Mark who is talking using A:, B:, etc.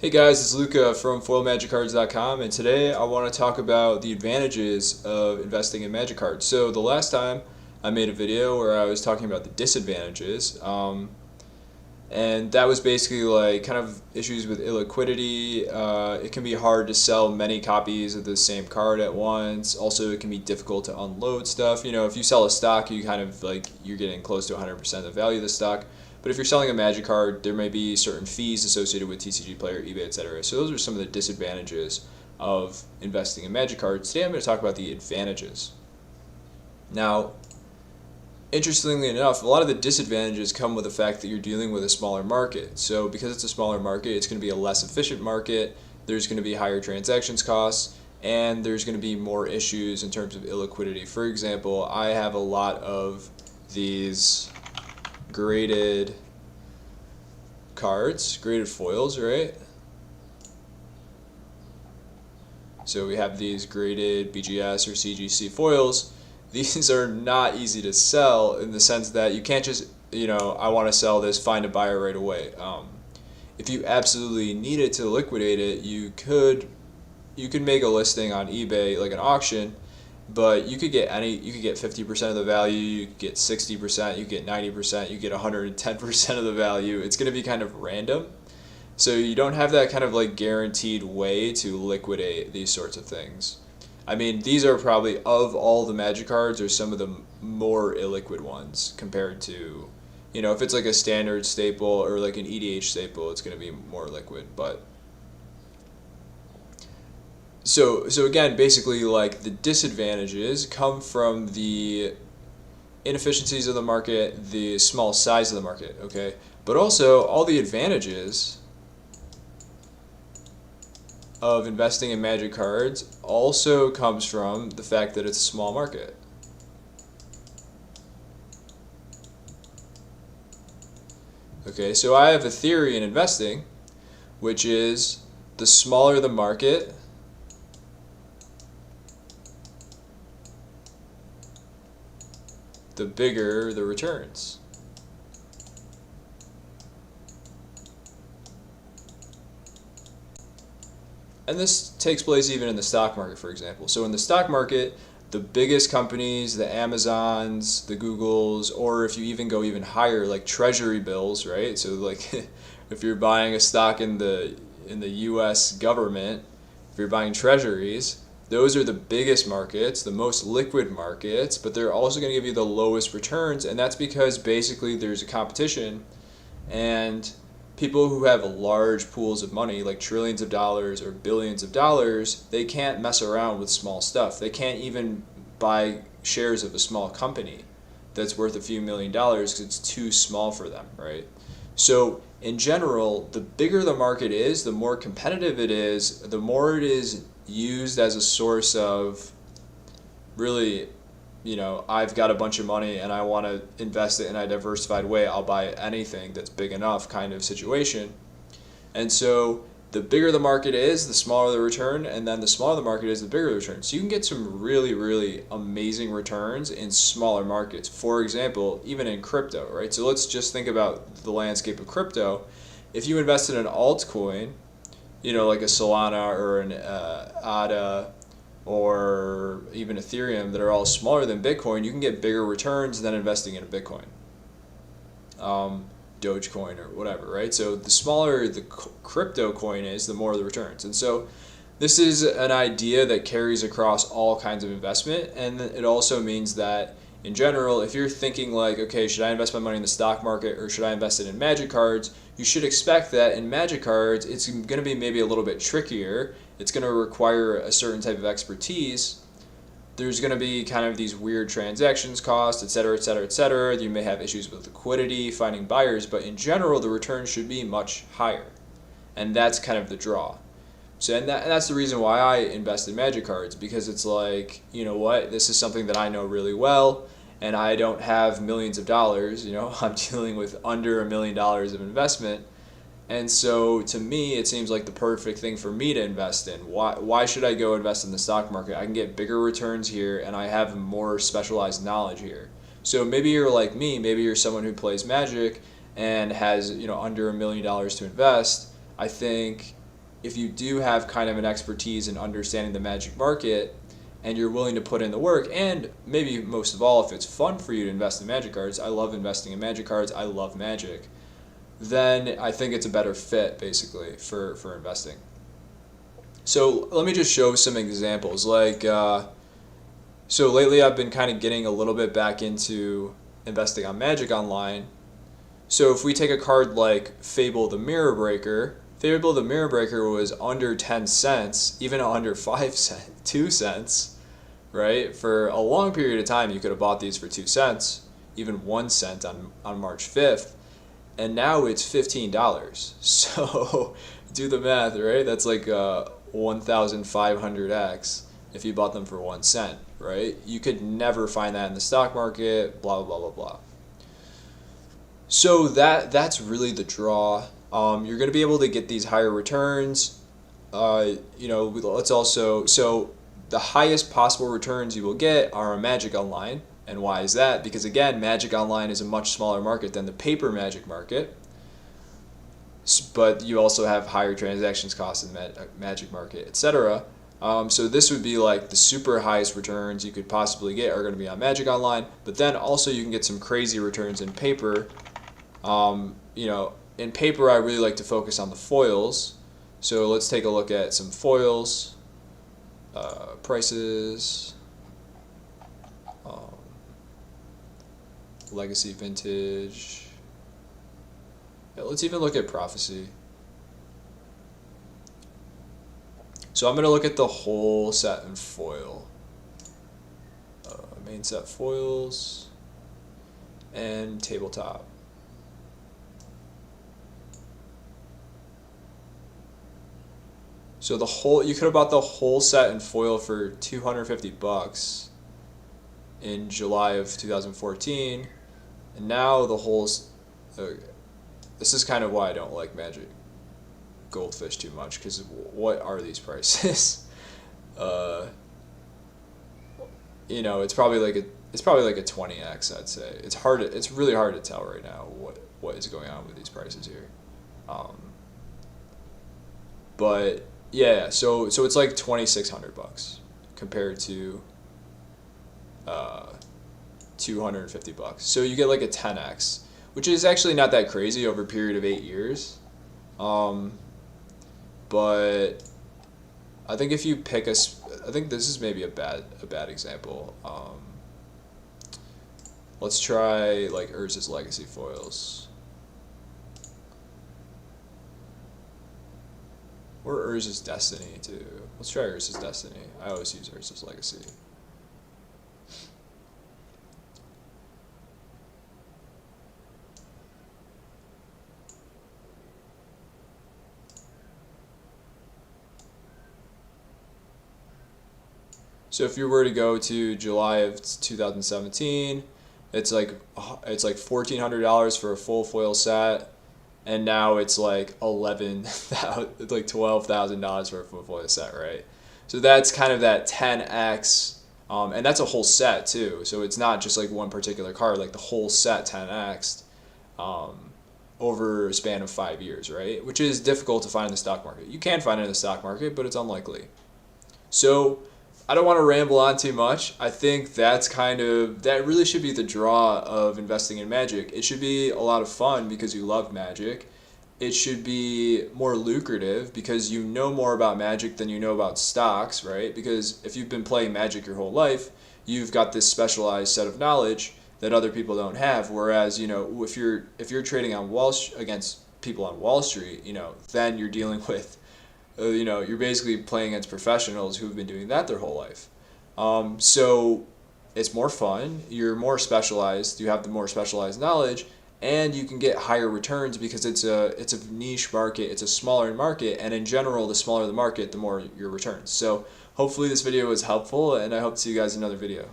A: Hey guys, it's Luca from FoilMagicCards.com, and today I want to talk about the advantages of investing in Magic Cards. So the last time I made a video where I was talking about the disadvantages, and that was basically like kind of issues with illiquidity. It can be hard to sell many copies of the same card at once. Also, it can be difficult to unload stuff. You know, if you sell a stock, you kind of like you're getting close to 100% of the value of the stock. But if you're selling a Magic card, there may be certain fees associated with TCG Player, eBay, etc. So those are some of the disadvantages of investing in Magic cards. Today I'm going to talk about the advantages. Now, interestingly enough, a lot of the disadvantages come with the fact that you're dealing with a smaller market. So because it's a smaller market, it's going to be a less efficient market. There's going to be higher transactions costs, and there's going to be more issues in terms of illiquidity. For example, I have a lot of these graded cards, graded foils, right? So we have these graded BGS or CGC foils. These are not easy to sell in the sense that you can't just, I want to sell this, find a buyer right away. If you absolutely needed to liquidate it, you could make a listing on eBay, like an auction, but you could get 50% of the value, you could get 60%, you get 90%, you get 110% of the value. It's going to be kind of random. So you don't have that kind of like guaranteed way to liquidate these sorts of things. I mean, these are probably, of all the Magic cards, are some of the more illiquid ones compared to, if it's like a standard staple or like an EDH staple, it's going to be more liquid. But so again, basically, like, the disadvantages come from the inefficiencies of the market, the small size of the market, okay? But also, all the advantages of investing in Magic cards also comes from the fact that it's a small market. Okay, so I have a theory in investing, which is the smaller the market, the bigger the returns. And this takes place even in the stock market, for example. So in the stock market, the biggest companies, the Amazons, the Googles, or if you even go even higher, like treasury bills, right? So like if you're buying a stock in the US government, if you're buying treasuries, those are the biggest markets, the most liquid markets, but they're also going to give you the lowest returns, and that's because basically there's a competition, and people who have large pools of money, like trillions of dollars or billions of dollars, they can't mess around with small stuff. They can't even buy shares of a small company that's worth a few $1 million because it's too small for them, right? So in general, the bigger the market is, the more competitive it is, the more it is used as a source of really, I've got a bunch of money and I want to invest it in a diversified way. I'll buy anything that's big enough kind of situation. And so the bigger the market is, the smaller the return, and then the smaller the market is, the bigger the return. So you can get some really, really amazing returns in smaller markets. For example, even in crypto, right? So let's just think about the landscape of crypto. If you invest in an altcoin, like a Solana or an ADA or even Ethereum that are all smaller than Bitcoin, you can get bigger returns than investing in a Bitcoin, Dogecoin or whatever, right? So the smaller the crypto coin is, the more the returns. And so this is an idea that carries across all kinds of investment, and it also means that in general, if you're thinking like, okay, should I invest my money in the stock market or should I invest it in Magic cards, you should expect that in Magic cards, it's going to be maybe a little bit trickier. It's going to require a certain type of expertise. There's going to be kind of these weird transactions costs, et cetera, et cetera, et cetera. You may have issues with liquidity, finding buyers, but in general, the return should be much higher. And that's kind of the draw. So, and that's the reason why I invest in Magic cards, because it's like, you know what, this is something that I know really well, and I don't have millions of dollars, I'm dealing with under $1 million of investment, and so to me, it seems like the perfect thing for me to invest in. Why should I go invest in the stock market? I can get bigger returns here, and I have more specialized knowledge here. So maybe you're like me, maybe you're someone who plays Magic and has under $1 million to invest. I think if you do have kind of an expertise in understanding the Magic market and you're willing to put in the work, and maybe most of all, if it's fun for you to invest in Magic cards, I love investing in Magic cards, I love Magic, then I think it's a better fit basically for investing. So let me just show some examples. So lately I've been kind of getting a little bit back into investing on Magic Online. So if we take a card like Fable the Mirror Breaker, Fable the Mirror Breaker was under 10 cents, even under 5 cents, 2 cents, right? For a long period of time, you could have bought these for 2 cents, even 1 cent on March 5th, and now it's $15. So do the math, right? That's like 1,500x if you bought them for 1 cent, right? You could never find that in the stock market, blah, blah, blah, blah, blah. So that's really the draw. You're going to be able to get these higher returns. Let's also, so the highest possible returns you will get are on Magic Online. And why is that? Because again, Magic Online is a much smaller market than the paper Magic market. But you also have higher transactions costs in the Magic market, etc. So this would be like the super highest returns you could possibly get are going to be on Magic Online. But then also you can get some crazy returns in paper. In paper, I really like to focus on the foils. So let's take a look at some foils, prices, legacy vintage. Yeah, let's even look at prophecy. So I'm going to look at the whole set in foil. Main set foils and tabletop. So you could have bought the whole set in foil for $250 in July of 2014, and now the whole. This is kind of why I don't like Magic Goldfish too much, because what are these prices? It's probably like a 20x. I'd say it's really hard to tell right now what is going on with these prices here. But yeah, so it's like $2,600 compared to $250. So you get like a 10x, which is actually not that crazy over a period of 8 years. But I think if you pick I think this is maybe a bad example. Let's try like Urza's Legacy foils. Or Urza's Destiny too. Let's try Urza's Destiny. I always use Urza's Legacy. So if you were to go to July of 2017, it's like $1,400 for a full foil set, and now it's like $12,000 for a full foil set, right? So that's kind of that 10x, and that's a whole set too. So it's not just like one particular card, like the whole set 10x, over a span of 5 years, right? Which is difficult to find in the stock market. You can find it in the stock market, but it's unlikely. So I don't want to ramble on too much. I think that really should be the draw of investing in Magic. It should be a lot of fun because you love Magic. It should be more lucrative because you know more about Magic than you know about stocks, right? Because if you've been playing Magic your whole life, you've got this specialized set of knowledge that other people don't have. Whereas, if you're trading on against people on Wall Street, then you're dealing with you're basically playing against professionals who've been doing that their whole life. So it's more fun, you're more specialized, you have the more specialized knowledge, and you can get higher returns because it's a niche market, it's a smaller market, and in general, the smaller the market, the more your returns. So hopefully this video was helpful, and I hope to see you guys in another video.